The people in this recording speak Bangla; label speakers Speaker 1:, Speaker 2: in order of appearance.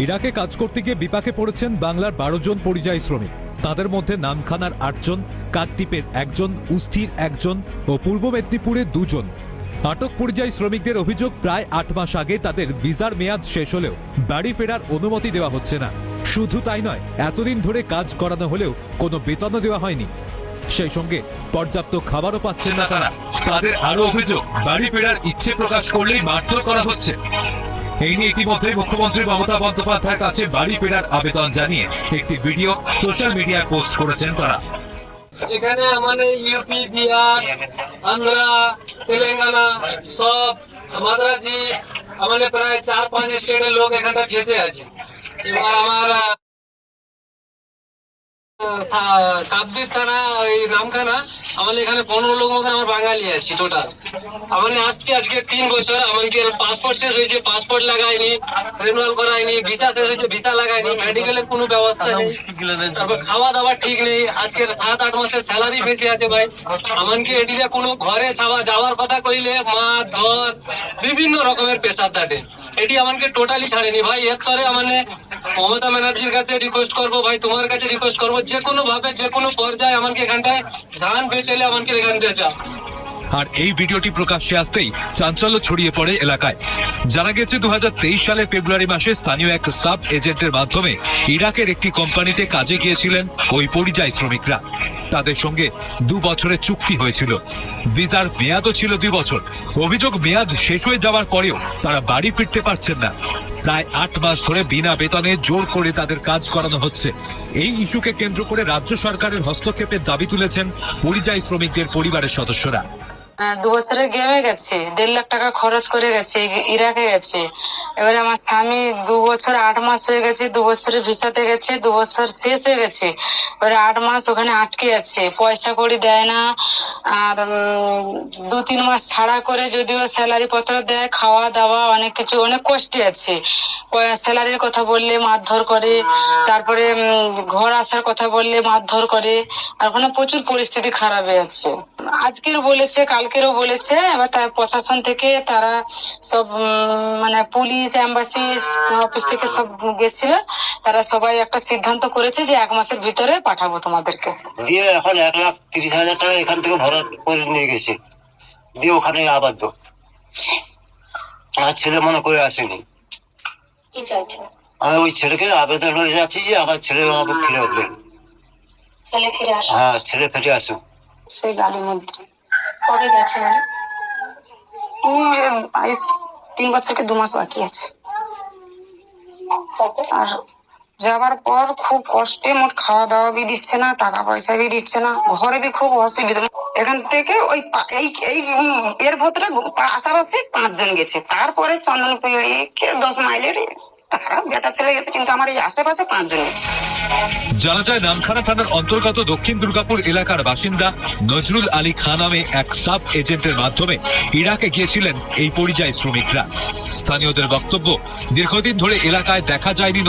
Speaker 1: ইরাকে কাজ করতে গিয়ে বিপাকে পড়েছেন বাংলার 12 জন পরিযায়ী শ্রমিক। তাদের মধ্যে নামখানার 8 জন, কাকদ্বীপের 1 জন, উস্থির 1 জন ও পূর্ব মেদিনীপুরের 2 জন। আটক পরিযায়ী শ্রমিকদের অভিযোগ, প্রায় 8 মাস আগে তাদের ভিসার মেয়াদ শেষ হলেও বাড়ি ফেরার অনুমতি দেওয়া হচ্ছে না। শুধু তাই নয়, এতদিন ধরে কাজ করানো হলেও কোনো বেতনও দেওয়া হয়নি। সেই সঙ্গে পর্যাপ্ত খাবারও পাচ্ছেন না তারা। তাদের আরো অভিযোগ, বাড়ি ফেরার ইচ্ছে প্রকাশ করলেই মারধর করা হচ্ছে। এই নিয়ে ইতিমধ্যে মুখ্যমন্ত্রী মমতা বন্দ্যোপাধ্যায়ের কাছে বাড়ি ফেরার আবেদন জানিয়ে একটি ভিডিও সোশ্যাল মিডিয়ায় পোস্ট করেছেন তারা।
Speaker 2: এখানে আমাদের ইউপি, বিহার, আন্ধ্রা, তেলেঙ্গানা, সব মাদ্রাজি, আমাদের প্রায় 4-5 স্টেটের লোক এখানটা ফেসে আছে। এবং আমার কাকদ্বীপ থানা, ওই নামখানা, আমাদের এখানে 15 লোক মতো আমার বাঙালি আছি টোটাল। আমি আসছি আজকে 3 বছর। আমাকে পাসপোর্ট শেষ হয়েছে, পাসপোর্ট লাগাইনি, রিনিউয়াল করাইনি, ভিসা শেষ হয়েছে, ভিসা লাগাইনি, মেডিকেলের কোনো ব্যবস্থা নেই, তারপর খাওয়া দাওয়া ঠিক নেই। আজকে 7-8 মাসের স্যালারি বেশি আছে ভাই। আমাকে এদিকে কোনো ঘরে যাওয়ার কথা কইলে মার ধর বিভিন্ন রকমের পেশার দাটে, এটি আমাকে টোটালি ছাড়েনি ভাই। এর তরে মানে মমতা ব্যানার্জির কাছে রিকোয়েস্ট করবো ভাই, তোমার কাছে রিকোয়েস্ট করবো, যে কোনো ভাবে যে কোনো পর্যায়ে আমাকে এখানটায় ধান বেচেলে আমাকে এখান বেচা।
Speaker 1: আর এই ভিডিওটি প্রকাশ্যে আসতেই চাঞ্চল্য ছড়িয়ে পড়ে এলাকায়। জানা গেছে 2023 সালের ফেব্রুয়ারি মাসে স্থানীয় এক সাব এজেন্টের মাধ্যমে ইরাকের একটি কোম্পানিতে কাজে গিয়েছিলেন ওই পরিযায়ী শ্রমিকরা। তাদের সঙ্গে 2 বছরের চুক্তি হয়েছিল, ভিসার মেয়াদও ছিল 2 বছর। অভিযোগ, মেয়াদ শেষ হয়ে যাওয়ার পরেও তারা বাড়ি ফিরতে পারছেন না। প্রায় 8 মাস ধরে বিনা বেতনে জোর করে তাদের কাজ করানো হচ্ছে। এই ইস্যুকে কেন্দ্র করে রাজ্য সরকারের হস্তক্ষেপের দাবি তুলেছেন পরিযায়ী শ্রমিকদের পরিবারের সদস্যরা।
Speaker 3: 2 বছরে গেমে গেছে, 1.5 লাখ টাকা খরচ করে গেছে, ইরাকে গেছে। এবারে আমার স্বামী 2 বছর 8 মাস হয়ে গেছে, 2 বছরের ভিসাতে গেছে, 2 বছর শেষ হয়ে গেছে। এবারে 8 মাস ওখানে আটকে আছে, পয়সা কড়ি দেয় না। আর 2-3 মাস ছাড়া করে যদিও স্যালারি পত্র দেয়, খাওয়া দাওয়া অনেক কিছু, অনেক কষ্টে আছে। স্যালারির কথা বললে মারধর করে, তারপরে ঘর আসার কথা বললে মারধর করে। আর ওখানে প্রচুর পরিস্থিতি খারাপ হয়ে আছে। আজকের বলেছে, কালকেরও বলেছে। এবার তার প্রশাসন থেকে তারা সব মানে পুলিশ, এম্বাসি অফিস থেকে সব গেছিল। তারা সবাই একটা সিদ্ধান্ত করেছে যে 1 মাসের ভিতরে পাঠাবো তোমাদেরকে।
Speaker 4: দিয়ে এখন 1,30,000 টাকা এখান থেকে ভরা করে নিয়ে গেছে, দিয়ে ওখানে আবদ্ধ। আমার ছেলে মনে করে আসেনি। আমি ওই ছেলেকে আবেদন হয়ে যাচ্ছি যে আমার ছেলে আমাকে ফিরে দেন। হ্যাঁ, ছেলে ফিরে আসুক।
Speaker 3: সেই গাড়ির মধ্যে কবে গেছে? 3 বছরকে 2 মাস বাকি আছে। আর যাবার পর খুব কষ্টে, মোট খাওয়া দাওয়া বি দিচ্ছে না, টাকা পয়সা বি দিচ্ছে না, ঘরে বি খুব অসুবিধা। এখান থেকে ওই এই এর ভেতরে পাশাপাশি 5 জন গেছে। তারপরে চন্দনপুরি 10 মাইলের তারা বেটা ছেলে গেছে, কিন্তু আমার এই আশেপাশে 5 জন গেছে।
Speaker 1: জানা যায়, নামখানা থানার অন্তর্গত দক্ষিণ দুর্গাপুর এলাকার বাসিন্দা নজরুল আলী খান নামে এক সাব এজেন্টের মাধ্যমে ইরাকে গিয়েছিলেন এই পরিযায়ী শ্রমিকরা। স্থানীয়দের বক্তব্য, দীর্ঘদিন ধরে এলাকায় দেখা যায়নি